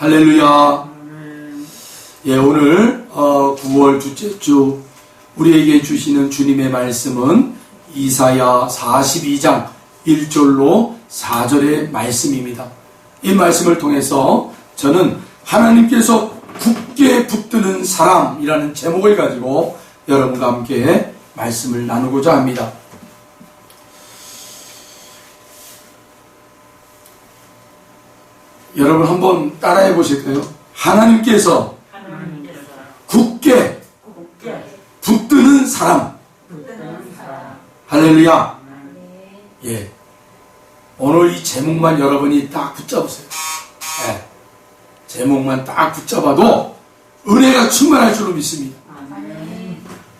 할렐루야. 예, 오늘 9월 둘째 주 우리에게 주시는 주님의 말씀은 이사야 42장 1절로 4절의 말씀입니다. 이 말씀을 통해서 저는 하나님께서 굳게 붙드는 사람이라는 제목을 가지고 여러분과 함께 말씀을 나누고자 합니다. 여러분 한번 따라해 보실까요? 하나님께서 굳게 붙드는 사람. 할렐루야. 예. 오늘 이 제목만 여러분이 딱 붙잡으세요. 예. 제목만 딱 붙잡아도 은혜가 충만할 줄로 믿습니다.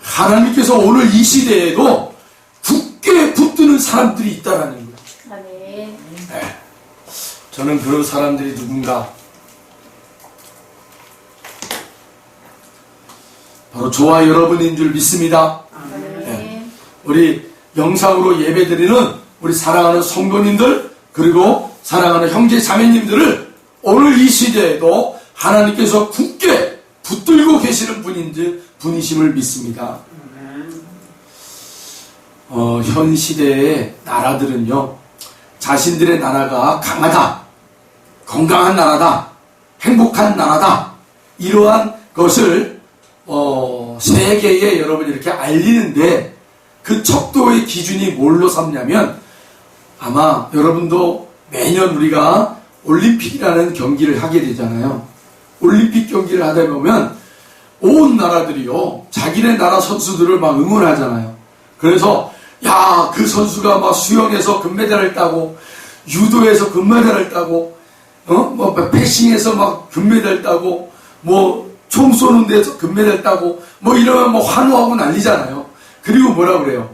하나님께서 오늘 이 시대에도 굳게 붙드는 사람들이 있다라는 거예요. 예. 저는 그런 사람들이 누군가? 바로 저와 여러분인 줄 믿습니다. 네. 우리 영상으로 예배드리는 우리 사랑하는 성도님들, 그리고 사랑하는 형제 자매님들을 오늘 이 시대에도 하나님께서 굳게 붙들고 계시는 분이심을 믿습니다. 현 시대의 나라들은요, 자신들의 나라가 강하다, 건강한 나라다, 행복한 나라다, 이러한 것을 세계에 여러분 이렇게 알리는데, 그 척도의 기준이 뭘로 삼냐면, 아마 여러분도 매년 우리가 올림픽이라는 경기를 하게 되잖아요. 올림픽 경기를 하다 보면 온 나라들이요, 자기네 나라 선수들을 막 응원하잖아요. 그래서 야, 그 선수가 막 수영에서 금메달을 따고, 유도에서 금메달을 따고, 뭐 패싱에서 막 금메달 따고, 뭐 총 쏘는 데서 금메달 따고, 뭐 이러면 뭐 환호하고 난리잖아요. 그리고 뭐라 그래요?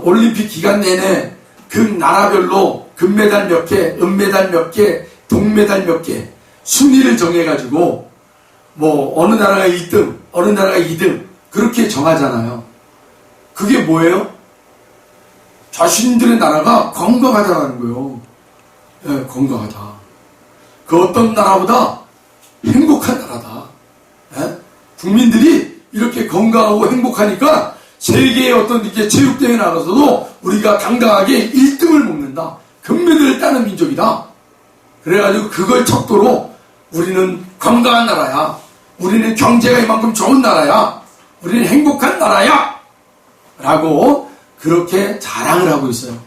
올림픽 기간 내내 그 나라별로 금메달 몇 개, 은메달 몇 개, 동메달 몇 개, 순위를 정해가지고, 뭐 어느 나라가 1등, 어느 나라가 2등, 그렇게 정하잖아요. 그게 뭐예요? 자신들의 나라가 건강하다는 거예요. 예, 건강하다. 그 어떤 나라보다 행복한 나라다. 예? 국민들이 이렇게 건강하고 행복하니까 세계의 어떤 이렇게 체육대회 나가서도 우리가 당당하게 1등을 먹는다. 금메달을 따는 민족이다. 그래가지고 그걸 척도로 우리는 건강한 나라야. 우리는 경제가 이만큼 좋은 나라야. 우리는 행복한 나라야. 라고 그렇게 자랑을 하고 있어요.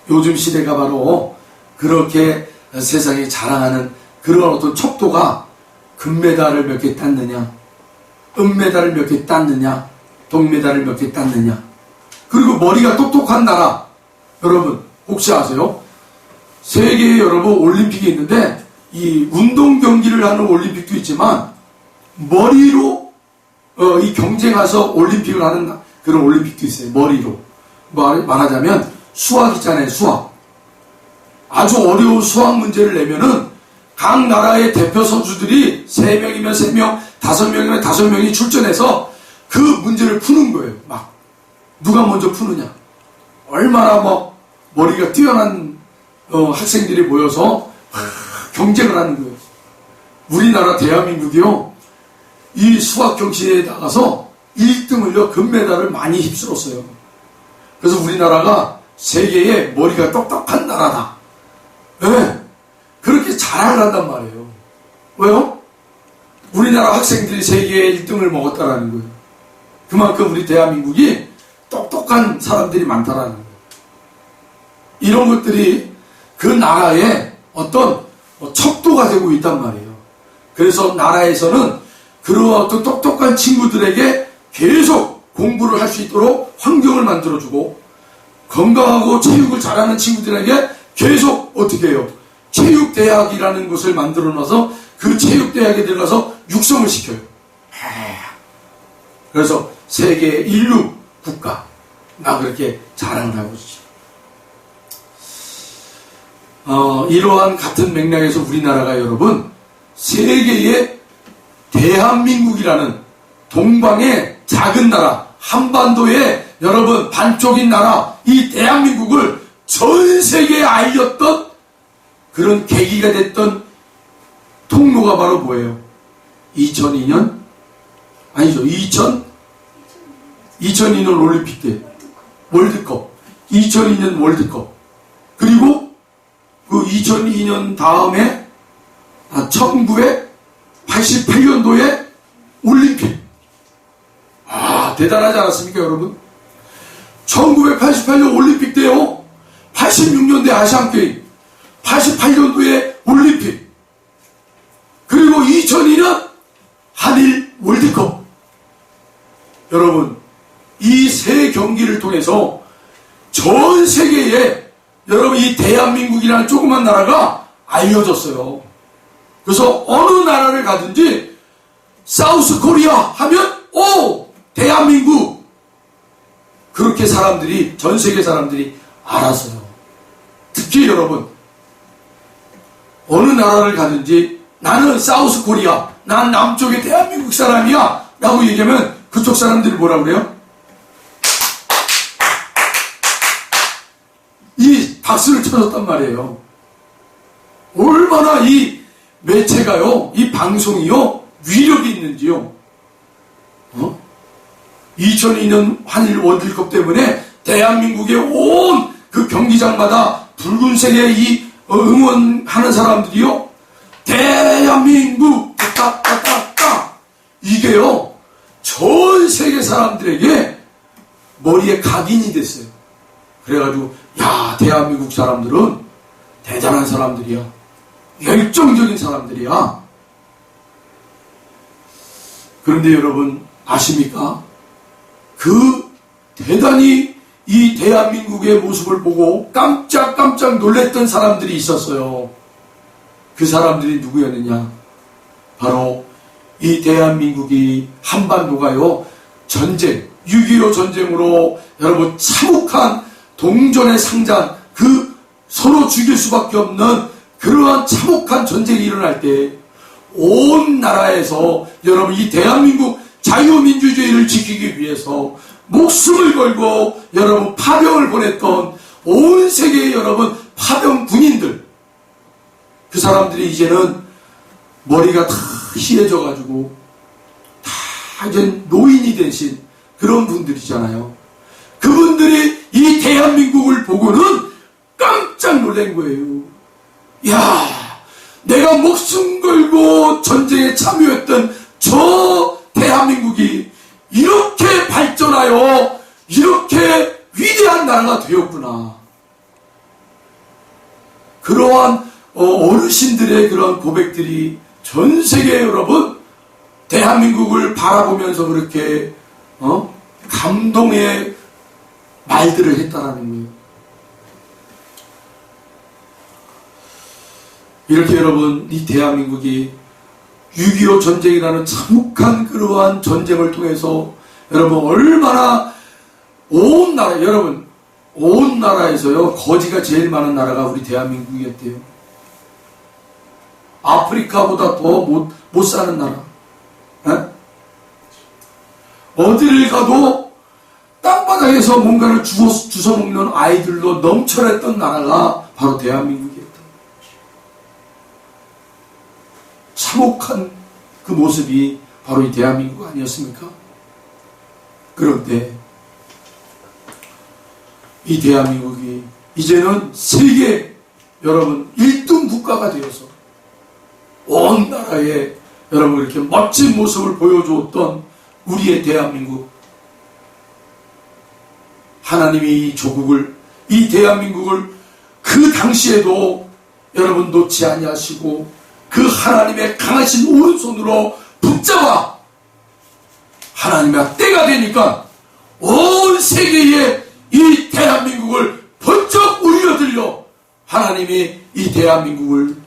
요즘 시대가 바로 그렇게 세상에 자랑하는 그런 어떤 척도가 금메달을 몇 개 땄느냐, 은메달을 몇 개 땄느냐, 동메달을 몇 개 땄느냐. 그리고 머리가 똑똑한 나라, 여러분 혹시 아세요? 세계에 여러분 올림픽이 있는데, 이 운동 경기를 하는 올림픽도 있지만 머리로 이 경쟁해서 올림픽을 하는 그런 올림픽도 있어요. 머리로 말하자면 수학 있잖아요. 수학. 아주 어려운 수학 문제를 내면은 각 나라의 대표 선수들이 3명이면 3명, 5명이면 5명이 출전해서 그 문제를 푸는 거예요. 막 누가 먼저 푸느냐, 얼마나 막 머리가 뛰어난 학생들이 모여서 경쟁을 하는 거예요. 우리나라 대한민국이요, 이 수학 경시에 나가서 1등을요 금메달을 많이 휩쓸었어요. 그래서 우리나라가 세계에 머리가 똑똑한 나라다. 네, 그렇게 자랑을 한단 말이에요. 왜요? 우리나라 학생들이 세계에 1등을 먹었다라는 거예요. 그만큼 우리 대한민국이 똑똑한 사람들이 많다라는 거예요. 이런 것들이 그 나라의 어떤 척도가 되고 있단 말이에요. 그래서 나라에서는 그런 어떤 똑똑한 친구들에게 계속 공부를 할 수 있도록 환경을 만들어주고, 건강하고 체육을 잘하는 친구들에게 계속 어떻게 해요? 체육대학이라는 곳을 만들어놔서 그 체육대학에 들어가서 육성을 시켜요. 그래서 세계 인류 국가, 막 그렇게 자랑을 하고 있죠. 이러한 같은 맥락에서 우리나라가 여러분, 세계의 대한민국이라는 동방의 작은 나라, 한반도의 여러분 반쪽인 나라, 이 대한민국을 전 세계에 알렸던 그런 계기가 됐던 통로가 바로 뭐예요? 2002년? 아니죠. 2002년 올림픽 때 월드컵. 2002년 월드컵. 그리고 그 2002년 다음에 1988년도에 올림픽. 대단하지 않았습니까, 여러분? 1988년 올림픽 때요. 86년대 아시안게임. 88년도에 올림픽. 그리고 2002년 한일 월드컵. 여러분, 이 세 경기를 통해서 전 세계에 여러분 이 대한민국이라는 조그만 나라가 알려졌어요. 그래서 어느 나라를 가든지 사우스 코리아 하면 대한민국. 그렇게 사람들이, 전 세계 사람들이 알았어요. 특히 여러분, 어느 나라를 가든지 나는 사우스 코리아, 난 남쪽의 대한민국 사람이야 라고 얘기하면 그쪽 사람들이 뭐라 그래요? 이 박수를 쳐줬단 말이에요. 얼마나 이 매체가요, 이 방송이요, 위력이 있는지요. 2002년 한일 월드컵 때문에 대한민국의 온 그 경기장마다 붉은색의 이 응원하는 사람들이요, 대한민국 따따따따 이게요 전 세계 사람들에게 머리에 각인이 됐어요. 그래가지고 야, 대한민국 사람들은 대단한 사람들이야, 열정적인 사람들이야. 그런데 여러분 아십니까? 그 대단히 이 대한민국의 모습을 보고 깜짝깜짝 놀랬던 사람들이 있었어요. 그 사람들이 누구였느냐? 바로 이 대한민국이 한반도가요, 전쟁, 6.25 전쟁으로 여러분 참혹한 동전의 상잔, 그 서로 죽일 수밖에 없는 그러한 참혹한 전쟁이 일어날 때 온 나라에서 여러분 이 대한민국 자유민주주의를 지키기 위해서 목숨을 걸고 여러분 파병을 보냈던 온 세계의 여러분 파병 군인들, 그 사람들이 이제는 머리가 다 희해져 가지고 다 이제 노인이 되신 그런 분들이잖아요. 그분들이 이 대한민국을 보고는 깜짝 놀란 거예요. 야, 내가 목숨 걸고 전쟁에 참여했던 저 대한민국이 이렇게 발전하여 이렇게 위대한 나라가 되었구나. 그러한 어르신들의 그런 고백들이 전 세계 여러분 대한민국을 바라보면서 그렇게 감동의 말들을 했다라는 거예요. 이렇게 여러분 이 대한민국이 6.25 전쟁이라는 참혹한 그러한 전쟁을 통해서 여러분 얼마나 온 나라, 여러분 온 나라에서요 거지가 제일 많은 나라가 우리 대한민국이었대요. 아프리카보다 더 못 사는 나라. 에? 어디를 가도 땅바닥에서 뭔가를 주워 먹는 아이들로 넘쳐났던 나라가 바로 대한민국이었다. 참혹한 그 모습이 바로 이 대한민국 아니었습니까? 그런데 이 대한민국이 이제는 세계 여러분 1등 국가가 되어서 온 나라에 여러분 이렇게 멋진 모습을 보여주었던 우리의 대한민국, 하나님이 이 조국을, 이 대한민국을 그 당시에도 여러분 놓지 아니하시고 그 하나님의 강하신 오른손으로 붙잡아 하나님의 때가 되니까 온 세계에 이 대한민국을 번쩍 울려들려 하나님이 이 대한민국을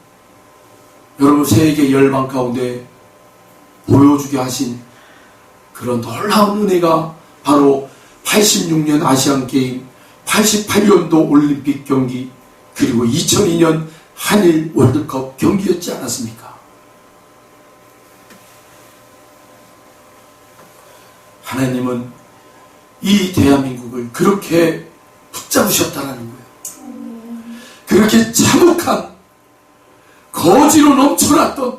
여러분 세계 열방 가운데 보여주게 하신 그런 놀라운 은혜가 바로 86년 아시안게임, 88년도 올림픽 경기, 그리고 2002년 한일 월드컵 경기였지 않았습니까? 하나님은 이 대한민국을 그렇게 붙잡으셨다는 거예요. 그렇게 참혹한 거지로 넘쳐났던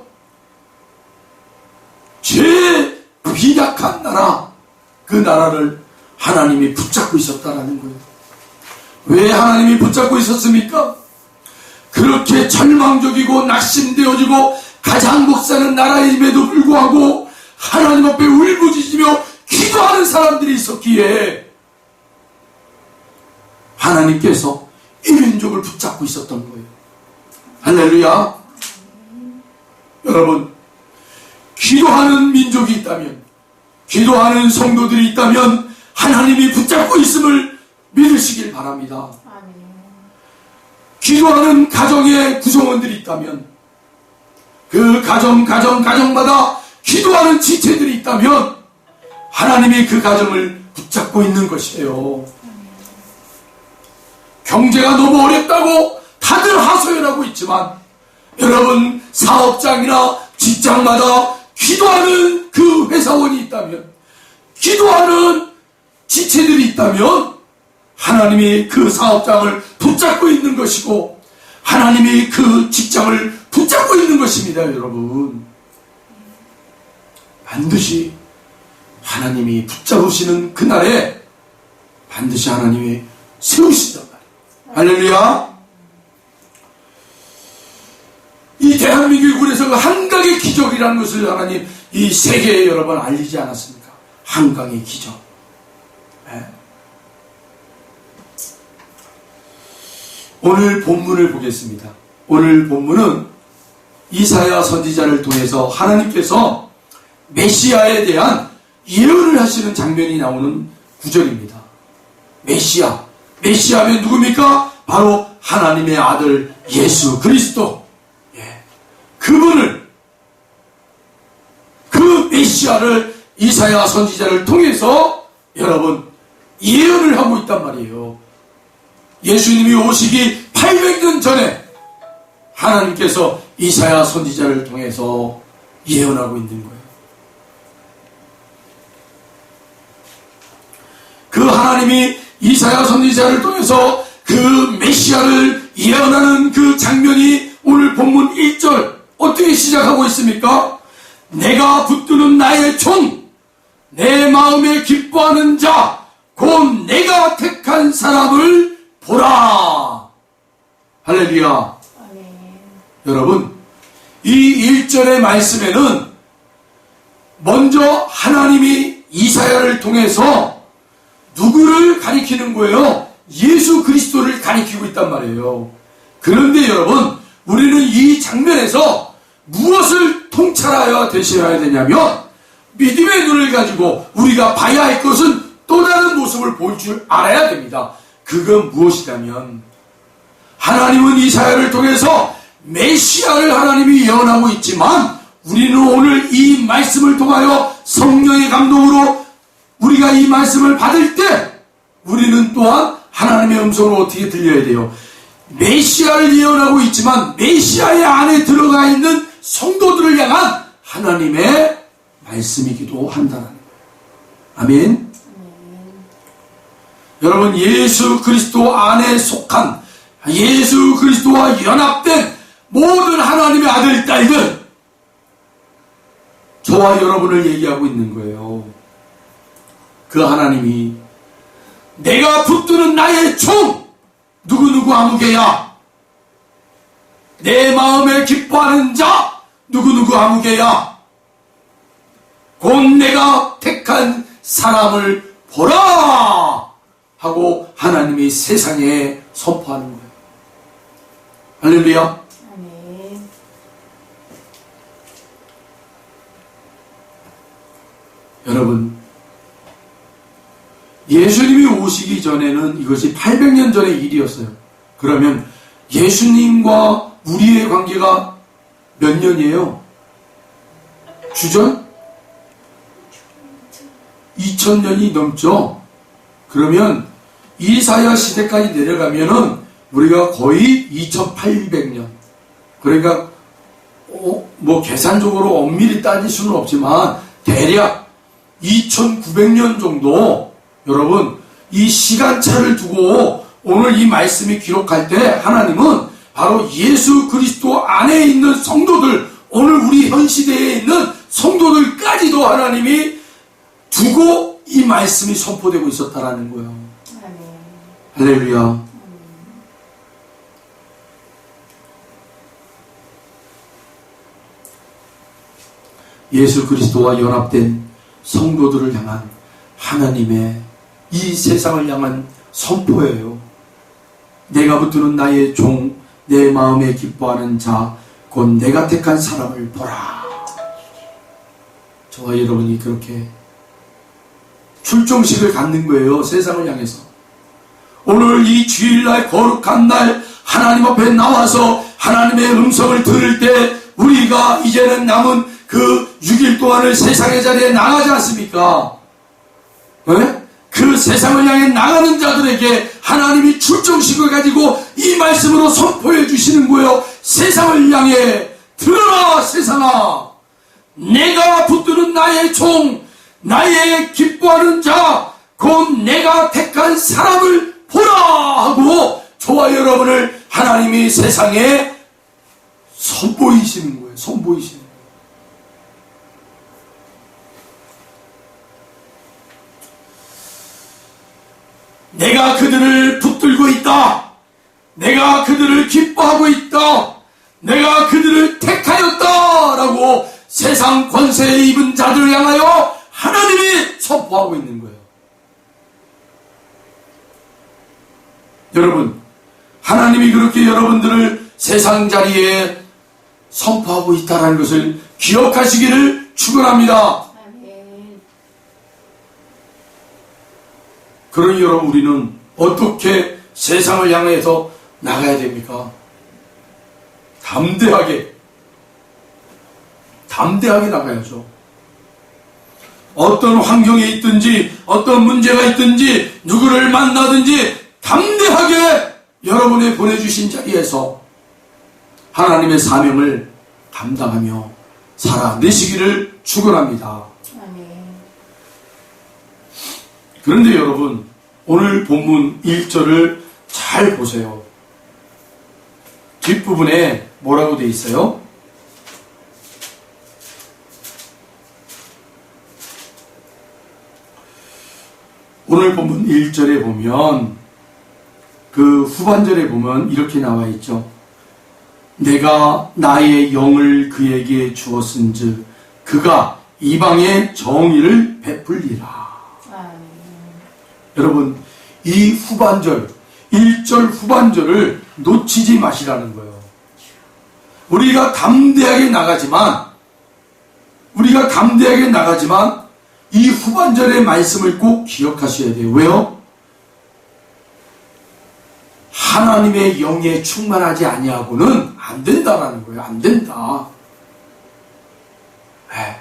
죄 비약한 나라, 그 나라를 하나님이 붙잡고 있었다라는 거예요. 왜 하나님이 붙잡고 있었습니까? 그렇게 절망적이고 낙심되어지고 가장 못 사는 나라임에도 불구하고 하나님 앞에 울부짖으며 기도하는 사람들이 있었기에 하나님께서 이 민족을 붙잡고 있었던 거예요. 할렐루야. 여러분, 기도하는 민족이 있다면, 기도하는 성도들이 있다면 하나님이 붙잡고 있음을 믿으시길 바랍니다. 기도하는 가정의 구성원들이 있다면, 그 가정마다 기도하는 지체들이 있다면 하나님이 그 가정을 붙잡고 있는 것이에요. 경제가 너무 어렵다고 다들 하소연하고 있지만, 여러분, 사업장이나 직장마다 기도하는 그 회사원이 있다면, 기도하는 지체들이 있다면 하나님이 그 사업장을 붙잡고 있는 것이고 하나님이 그 직장을 붙잡고 있는 것입니다. 여러분, 반드시 하나님이 붙잡으시는 그날에 반드시 하나님이 세우신단 말이에요. 할렐루야. 이 대한민국에서 그 한강의 기적이라는 것을 하나님 이 세계에 여러 번 알리지 않았습니까? 한강의 기적. 네. 오늘 본문을 보겠습니다. 오늘 본문은 이사야 선지자를 통해서 하나님께서 메시아에 대한 예언을 하시는 장면이 나오는 구절입니다. 메시아면 누굽니까? 바로 하나님의 아들 예수 그리스도. 그분을, 그 메시아를 이사야 선지자를 통해서 여러분 예언을 하고 있단 말이에요. 예수님이 오시기 800년 전에 하나님께서 이사야 선지자를 통해서 예언하고 있는 거예요. 그 하나님이 이사야 선지자를 통해서 그 메시아를 예언하는 그 장면이 오늘 본문 1절 어떻게 시작하고 있습니까? 내가 붙드는 나의 종, 내 마음에 기뻐하는 자, 곧 내가 택한 사람을 보라. 할렐루야. 여러분, 이 1절의 말씀에는 먼저 하나님이 이사야를 통해서 누구를 가리키는 거예요? 예수 그리스도를 가리키고 있단 말이에요. 그런데 여러분, 우리는 이 장면에서 무엇을 통찰하여 되셔야 되냐면, 믿음의 눈을 가지고 우리가 봐야 할 것은 또 다른 모습을 볼 줄 알아야 됩니다. 그건 무엇이냐면, 하나님은 이사야를 통해서 메시아를 하나님이 예언하고 있지만, 우리는 오늘 이 말씀을 통하여 성령의 감동으로 우리가 이 말씀을 받을 때 우리는 또한 하나님의 음성을 어떻게 들려야 돼요? 메시아를 예언하고 있지만 메시아의 안에 들어가 있는 성도들을 향한 하나님의 말씀이기도 한다는 거예요. 아멘. 여러분, 예수 그리스도 안에 속한, 예수 그리스도와 연합된 모든 하나님의 아들, 딸들, 저와 여러분을 얘기하고 있는 거예요. 그 하나님이 내가 붙드는 나의 종, 누구누구 아무개야. 내 마음에 기뻐하는 자, 누구누구 아무개야. 곧 내가 택한 사람을 보라 하고 하나님이 세상에 선포하는 거예요. 할렐루야. 아멘. 여러분, 예수님이 오시기 전에는 이것이 800년 전의 일이었어요. 그러면 예수님과 우리의 관계가 몇 년이에요? 주전? 2000년이 넘죠? 그러면 이사야 시대까지 내려가면은 우리가 거의 2800년. 그러니까 뭐 계산적으로 엄밀히 따질 수는 없지만 대략 2900년 정도, 여러분, 이 시간차를 두고 오늘 이 말씀이 기록할 때 하나님은 바로 예수 그리스도 안에 있는 성도들, 오늘 우리 현 시대에 있는 성도들까지도 하나님이 두고 이 말씀이 선포되고 있었다라는 거예요. 할렐루야. 예수 그리스도와 연합된 성도들을 향한 하나님의 이 세상을 향한 선포예요. 내가 붙드는 나의 종, 내 마음에 기뻐하는 자, 곧 내가 택한 사람을 보라. 저와 여러분이 그렇게 출정식을 갖는 거예요. 세상을 향해서. 오늘 이 주일날 거룩한 날 하나님 앞에 나와서 하나님의 음성을 들을 때 우리가 이제는 남은 그 6일 동안을 세상의 자리에 나가지 않습니까? 네? 그 세상을 향해 나가는 자들에게 하나님이 출정식을 가지고 이 말씀으로 선포해 주시는 거예요. 세상을 향해 들어라 세상아, 내가 붙드는 나의 종, 나의 기뻐하는 자, 곧 내가 택한 사람을 보라 하고 저와 여러분을 하나님이 세상에 선보이시는 거예요. 선보이시는 거예요. 내가 그들을 붙들고 있다. 내가 그들을 기뻐하고 있다. 내가 그들을 택하였다 라고 세상 권세에 입은 자들을 향하여 하나님이 선포하고 있는 거예요. 여러분, 하나님이 그렇게 여러분들을 세상 자리에 선포하고 있다는 것을 기억하시기를 축원합니다. 그러니 여러분, 우리는 어떻게 세상을 향해서 나가야 됩니까? 담대하게 나가야죠. 어떤 환경에 있든지 어떤 문제가 있든지 누구를 만나든지 담대하게 여러분의 보내주신 자리에서 하나님의 사명을 감당하며 살아내시기를 축원합니다. 그런데 여러분, 오늘 본문 1절을 잘 보세요. 뒷부분에 뭐라고 되어 있어요? 오늘 본문 1절에 보면 그 후반절에 보면 이렇게 나와 있죠. 내가 나의 영을 그에게 주었은즉 그가 이방의 정의를 베풀리라. 여러분, 이 후반절, 1절 후반절을 놓치지 마시라는 거예요. 우리가 담대하게 나가지만 이 후반절의 말씀을 꼭 기억하셔야 돼요. 왜요? 하나님의 영에 충만하지 아니하고는 안 된다라는 거예요. 안 된다. 네.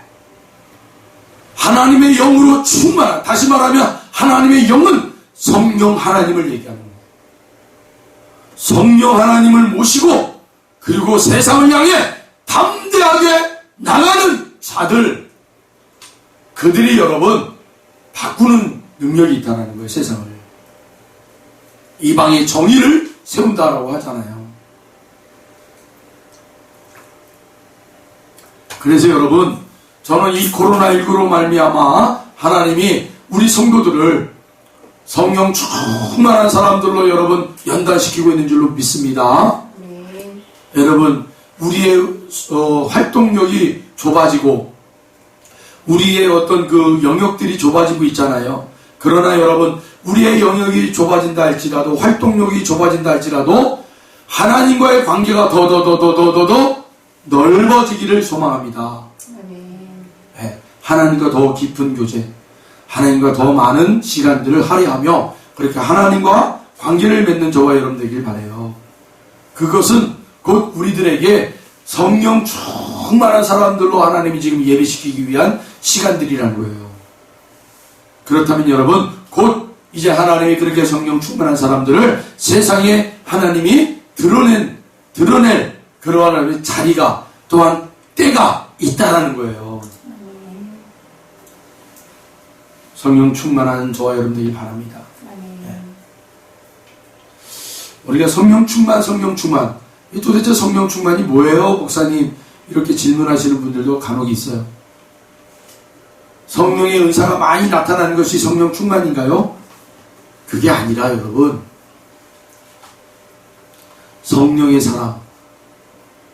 하나님의 영으로 충만한, 다시 말하면 하나님의 영은 성령 하나님을 얘기하는 거예요. 성령 하나님을 모시고 그리고 세상을 향해 담대하게 나가는 자들, 그들이 여러분 바꾸는 능력이 있다는 거예요. 세상을. 이방의 정의를 세운다라고 하잖아요. 그래서 여러분, 저는 이 코로나19로 말미암아 하나님이 우리 성도들을 성령 충만한 사람들로 여러분 연단시키고 있는 줄로 믿습니다. 여러분, 우리의 활동력이 좁아지고 우리의 어떤 그 영역들이 좁아지고 있잖아요. 그러나 여러분, 우리의 영역이 좁아진다 할지라도, 활동력이 좁아진다 할지라도 하나님과의 관계가 더 넓어지기를 소망합니다. 네, 하나님과 더 깊은 교제, 하나님과 더 많은 시간들을 할애하며 그렇게 하나님과 관계를 맺는 저와 여러분 되길 바라요. 그것은 곧 우리들에게 성령 충만한 사람들로 하나님이 지금 예배시키기 위한 시간들이라는 거예요. 그렇다면 여러분, 곧 이제 하나님이 그렇게 성령 충만한 사람들을 세상에 하나님이 드러낼 그러한 자리가 또한 때가 있다라는 거예요. 성령 충만한 저와 여러분 되길 바랍니다. 네. 우리가 성령 충만 도대체 성령 충만이 뭐예요, 목사님? 이렇게 질문하시는 분들도 간혹 있어요. 성령의 은사가 많이 나타나는 것이 성령 충만인가요? 그게 아니라 여러분, 성령의 사람,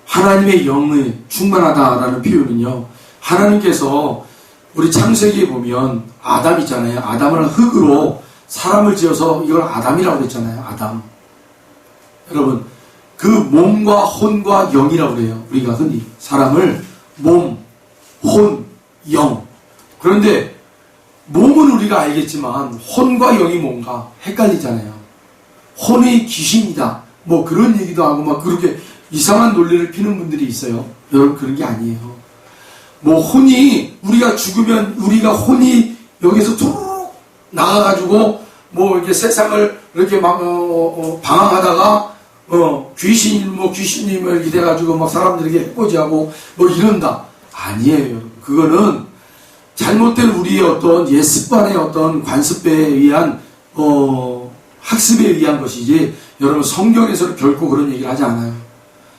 하나님의 영이 충만하다라는 표현은요, 하나님께서 우리 창세기에 보면 아담 있잖아요. 아담을 흙으로 사람을 지어서 이걸 아담이라고 그랬잖아요. 아담. 여러분, 그 몸과 혼과 영이라고 그래요. 우리가 흔히 사람을 몸, 혼, 영. 그런데 몸은 우리가 알겠지만 혼과 영이 뭔가 헷갈리잖아요. 혼이 귀신이다. 뭐 그런 얘기도 하고 막 그렇게 이상한 논리를 피는 분들이 있어요. 여러분, 그런 게 아니에요. 뭐 혼이, 우리가 죽으면 우리가 혼이 여기서 툭 나가가지고 뭐 이렇게 세상을 이렇게 막 방황하다가 귀신님을 기대가지고 막 사람들에게 해코지하고 뭐 이런다. 아니에요. 그거는 잘못된 우리의 어떤 옛 습관의 어떤 관습에 의한 학습에 의한 것이지, 여러분, 성경에서는 결코 그런 얘기를 하지 않아요.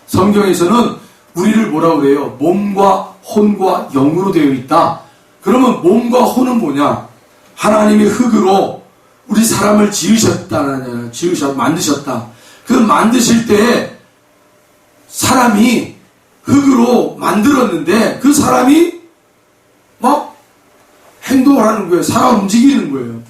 성경에서는 우리를 뭐라고 그래요? 몸과 혼과 영으로 되어 있다. 그러면 몸과 혼은 뭐냐? 하나님의 흙으로 우리 사람을 만드셨다. 그 만드실 때 사람이 흙으로 만들었는데 그 사람이 막 행동을 하는 거예요. 살아 움직이는 거예요.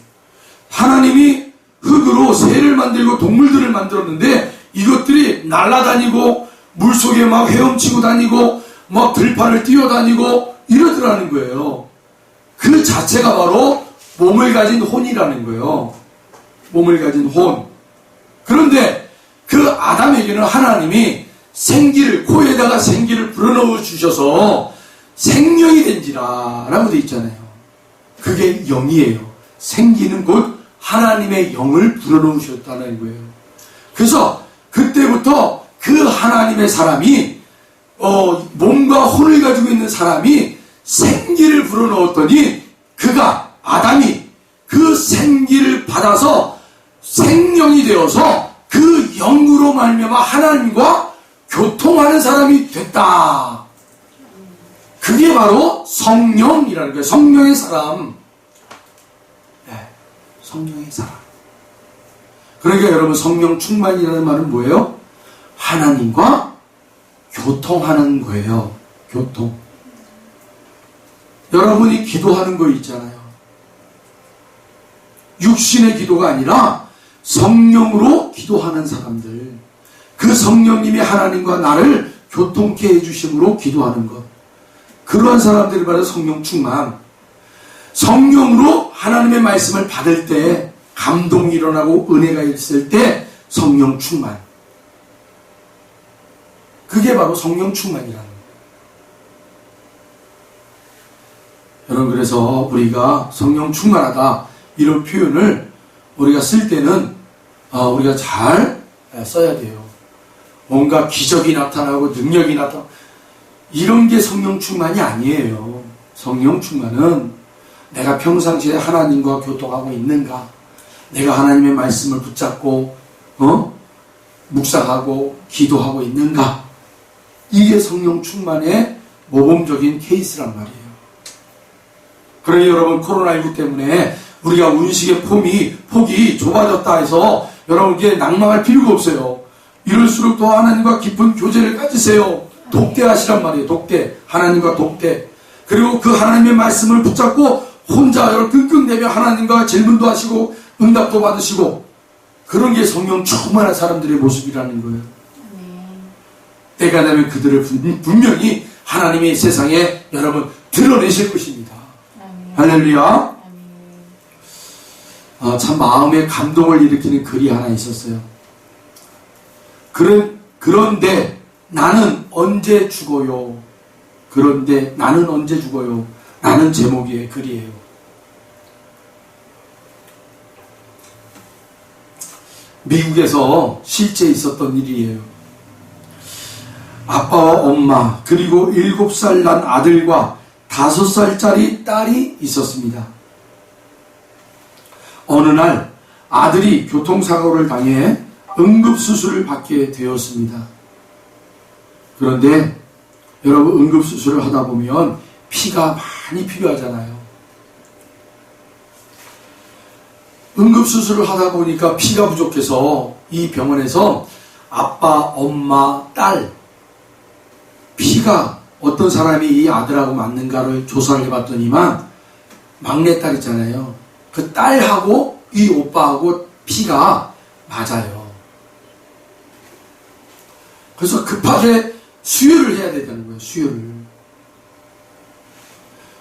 하나님이 흙으로 새를 만들고 동물들을 만들었는데 이것들이 날아다니고 물속에 막 헤엄치고 다니고 막 들판을 뛰어다니고 이러더라는 거예요. 그 자체가 바로 몸을 가진 혼이라는 거예요. 몸을 가진 혼. 그런데 그 아담에게는 하나님이 생기를, 코에다가 생기를 불어넣어 주셔서 생명이 된지라 라고 되어 있잖아요. 그게 영이에요. 생기는 곧 하나님의 영을 불어넣으셨다는 거예요. 그래서 그때부터 그 하나님의 사람이 몸과 혼을 가지고 있는 사람이 생기를 불어넣었더니 그가, 아담이 그 생기를 받아서 생명이 되어서 그 영으로 말미암아 하나님과 교통하는 사람이 됐다. 그게 바로 성령이라는 거예요. 성령의 사람. 네, 성령의 사람. 그러니까 여러분, 성령 충만이라는 말은 뭐예요? 하나님과 교통하는 거예요. 교통. 여러분이 기도하는 거 있잖아요. 육신의 기도가 아니라 성령으로 기도하는 사람들. 그 성령님이 하나님과 나를 교통케 해주심으로 기도하는 것. 그러한 사람들이 바로 성령 충만. 성령으로 하나님의 말씀을 받을 때 감동이 일어나고 은혜가 있을 때 성령 충만. 그게 바로 성령 충만이라는 거예요. 여러분, 그래서 우리가 성령 충만하다 이런 표현을 우리가 쓸 때는 우리가 잘 써야 돼요. 뭔가 기적이 나타나고 능력이 나타나고 이런 게 성령 충만이 아니에요. 성령 충만은 내가 평상시에 하나님과 교통하고 있는가, 내가 하나님의 말씀을 붙잡고 묵상하고 기도하고 있는가, 이게 성령 충만의 모범적인 케이스란 말이에요. 그러니 여러분, 코로나19 때문에 우리가 운식의 폭이 좁아졌다 해서 여러분께 낭망할 필요가 없어요. 이럴수록 더 하나님과 깊은 교제를 가지세요. 독대하시란 말이에요. 독대. 하나님과 독대. 그리고 그 하나님의 말씀을 붙잡고 혼자 끙끙대며 하나님과 질문도 하시고 응답도 받으시고, 그런 게 성령 충만한 사람들의 모습이라는 거예요. 때가 되면 그들을 분명히 하나님의 세상에 여러분 드러내실 것입니다. 할렐루야. 참 마음에 감동을 일으키는 글이 하나 있었어요. 그런데 나는 언제 죽어요? 그런데 나는 언제 죽어요? 라는 제목의 글이에요. 미국에서 실제 있었던 일이에요. 아빠와 엄마 그리고 7살 난 아들과 5살짜리 딸이 있었습니다. 어느 날 아들이 교통사고를 당해 응급수술을 받게 되었습니다. 그런데 여러분, 응급수술을 하다 보면 피가 많이 필요하잖아요. 응급수술을 하다 보니까 피가 부족해서 이 병원에서 아빠, 엄마, 딸 피가 어떤 사람이 이 아들하고 맞는가를 조사를 해봤더니만 막내딸 있잖아요. 그 딸하고 이 오빠하고 피가 맞아요. 그래서 급하게 수혈을 해야 되는 거예요. 수혈을.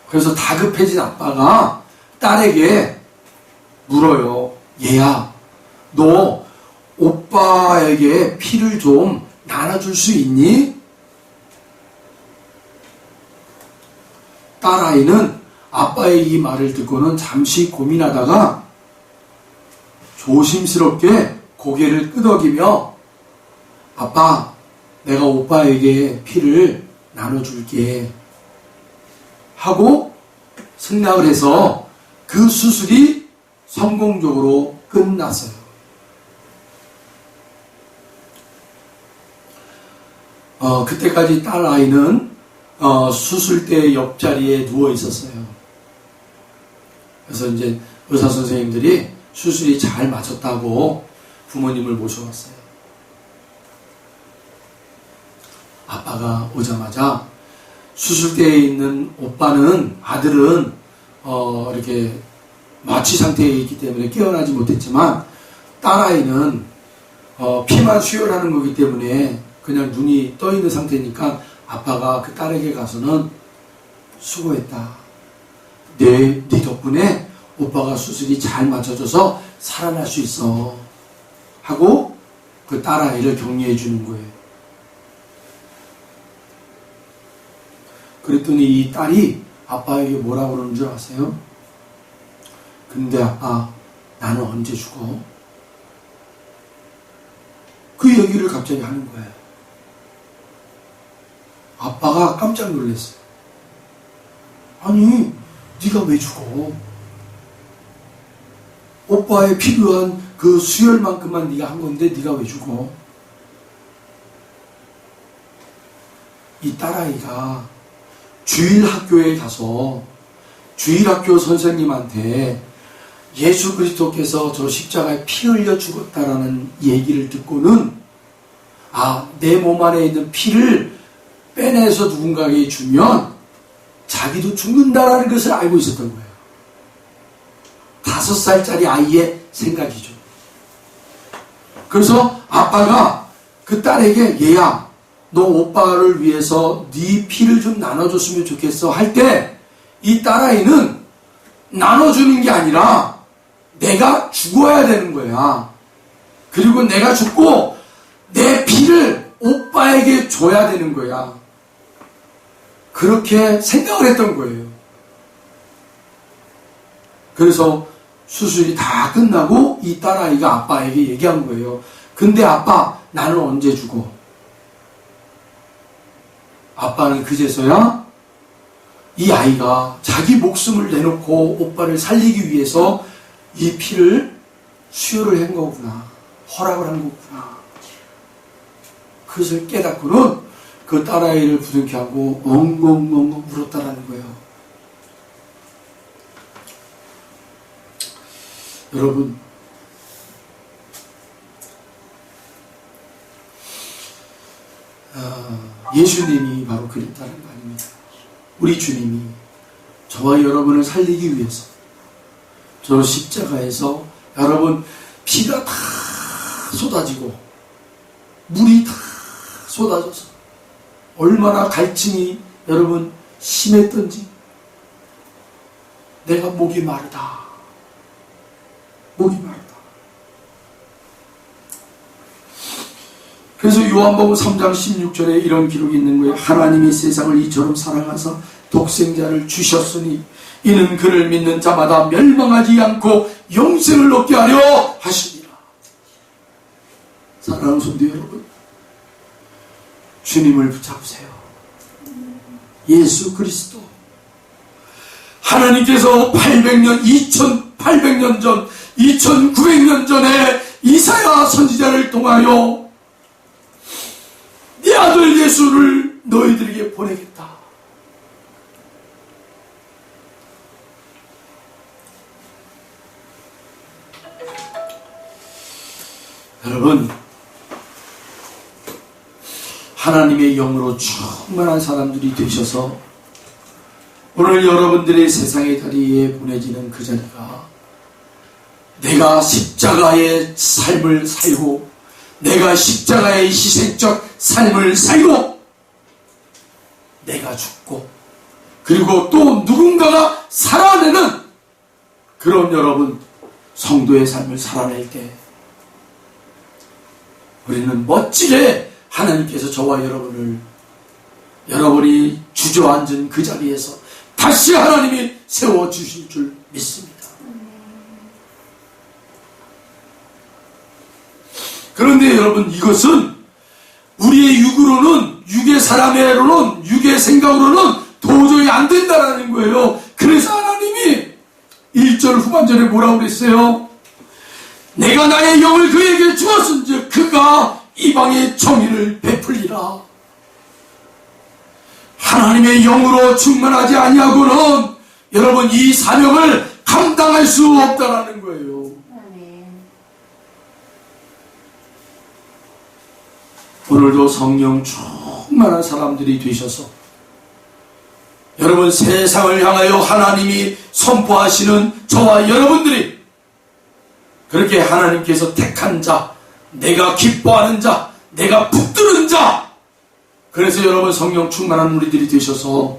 그래서 다급해진 아빠가 딸에게 물어요. 얘야, 너 오빠에게 피를 좀 나눠줄 수 있니? 딸아이는 아빠의 이 말을 듣고는 잠시 고민하다가 조심스럽게 고개를 끄덕이며 아빠, 내가 오빠에게 피를 나눠줄게 하고 승낙을 해서 그 수술이 성공적으로 끝났어요. 그때까지 딸아이는 수술대 옆자리에 누워 있었어요. 그래서 이제 의사 선생님들이 수술이 잘 맞췄다고 부모님을 모셔왔어요. 아빠가 오자마자 수술대에 있는 아들은 이렇게 마취 상태에 있기 때문에 깨어나지 못했지만 딸아이는 피만 수혈하는 거기 때문에 그냥 눈이 떠 있는 상태니까 아빠가 그 딸에게 가서는 수고했다. 네 덕분에 오빠가 수술이 잘 맞춰져서 살아날 수 있어 하고 그 딸아이를 격려해 주는 거예요. 그랬더니 이 딸이 아빠에게 뭐라고 그러는 줄 아세요? 근데 아빠, 나는 언제 죽어? 그 얘기를 갑자기 하는 거예요. 아빠가 깜짝 놀랐어요. 아니, 네가 왜 죽어? 오빠에 필요한 그 수혈만큼만 네가 한 건데 네가 왜 죽어? 이 딸아이가 주일학교에 가서 주일학교 선생님한테 예수 그리스도께서 저 십자가에 피 흘려 죽었다라는 얘기를 듣고는 내 몸 안에 있는 피를 빼내서 누군가에게 주면 자기도 죽는다라는 것을 알고 있었던 거예요. 5살짜리 아이의 생각이죠. 그래서 아빠가 그 딸에게 얘야, 너 오빠를 위해서 네 피를 좀 나눠줬으면 좋겠어 할 때 이 딸아이는 나눠주는 게 아니라 내가 죽어야 되는 거야. 그리고 내가 죽고 내 피를 오빠에게 줘야 되는 거야. 그렇게 생각을 했던 거예요. 그래서 수술이 다 끝나고 이 딸아이가 아빠에게 얘기한 거예요. 근데 아빠, 나는 언제 죽어? 아빠는 그제서야 이 아이가 자기 목숨을 내놓고 오빠를 살리기 위해서 이 피를 수혈을 한 거구나. 허락을 한 거구나. 그것을 깨닫고는 그 딸아이를 부둥켜 안고 엉엉엉엉 울었다라는 거예요. 여러분, 예수님이 바로 그랬다는 거 아닙니까? 우리 주님이 저와 여러분을 살리기 위해서 저 십자가에서 여러분 피가 다 쏟아지고 물이 다 쏟아져서 얼마나 갈증이 여러분 심했던지 내가 목이 마르다. 그래서 요한복음 3장 16절에 이런 기록이 있는 거예요. 하나님이 세상을 이처럼 사랑하사 독생자를 주셨으니 이는 그를 믿는 자마다 멸망하지 않고 영생을 얻게 하려 하시니라. 사랑하는 성도 여러분, 주님을 붙잡으세요. 예수 그리스도 하나님께서 2800년 전 2900년 전에 이사야 선지자를 통하여 네 아들 예수를 너희들에게 보내겠다. 여러분, 하나님의 영으로 충만한 사람들이 되셔서 오늘 여러분들의 세상의 다리에 보내지는 그 자리가 내가 십자가의 삶을 살고 내가 십자가의 희생적 삶을 살고 내가 죽고 그리고 또 누군가가 살아내는 그런 여러분 성도의 삶을 살아낼 때 우리는 멋지게 하나님께서 저와 여러분이 주저앉은 그 자리에서 다시 하나님이 세워주실 줄 믿습니다. 그런데 여러분, 이것은 우리의 육으로는, 육의 사람으로는, 육의 생각으로는 도저히 안 된다라는 거예요. 그래서 하나님이 1절 후반절에 뭐라고 그랬어요? 내가 나의 영을 그에게 주었은즉 그가 이방의 정의를 베풀리라. 하나님의 영으로 충만하지 아니하고는 여러분 이 사명을 감당할 수 없다라는 거예요. 오늘도 성령 충만한 사람들이 되셔서 여러분 세상을 향하여 하나님이 선포하시는 저와 여러분들이 그렇게 하나님께서 택한 자, 내가 기뻐하는 자, 내가 붙드는 자, 그래서 여러분 성령 충만한 우리들이 되셔서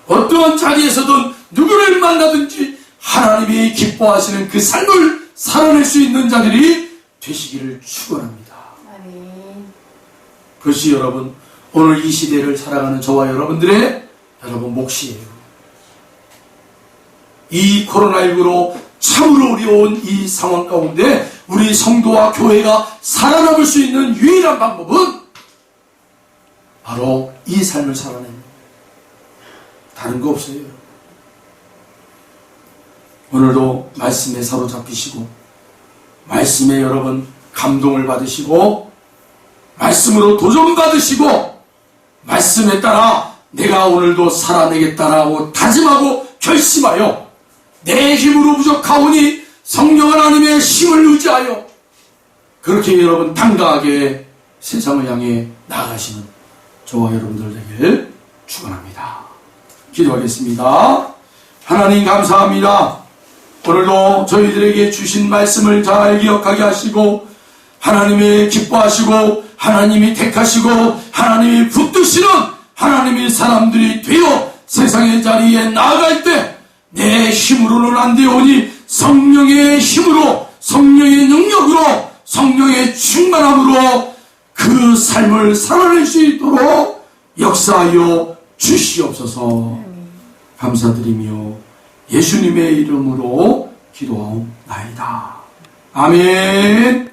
어떠한 자리에서든 누구를 만나든지 하나님이 기뻐하시는 그 삶을 살아낼 수 있는 자들이 되시기를 축원합니다. 그것이 여러분 오늘 이 시대를 살아가는 저와 여러분들의 여러분 몫이에요. 이 코로나19로 참으로 어려운 이 상황 가운데 우리 성도와 교회가 살아남을 수 있는 유일한 방법은 바로 이 삶을 살아내는 거예요. 다른 거 없어요. 오늘도 말씀에 사로잡히시고 말씀에 여러분 감동을 받으시고 말씀으로 도전받으시고 말씀에 따라 내가 오늘도 살아내겠다라고 다짐하고 결심하여 내 힘으로 부족하오니 성령 하나님의 힘을 의지하여 그렇게 여러분 당당하게 세상을 향해 나아가시는 저와 여러분들 되길 축원합니다. 기도하겠습니다. 하나님 감사합니다. 오늘도 저희들에게 주신 말씀을 잘 기억하게 하시고 하나님이 기뻐하시고 하나님이 택하시고 하나님이 붙드시는 하나님의 사람들이 되어 세상의 자리에 나아갈 때 내 힘으로는 안 되오니 성령의 힘으로 성령의 능력으로 성령의 충만함으로 그 삶을 살아낼 수 있도록 역사하여 주시옵소서. 감사드리며 예수님의 이름으로 기도하옵나이다. 아멘.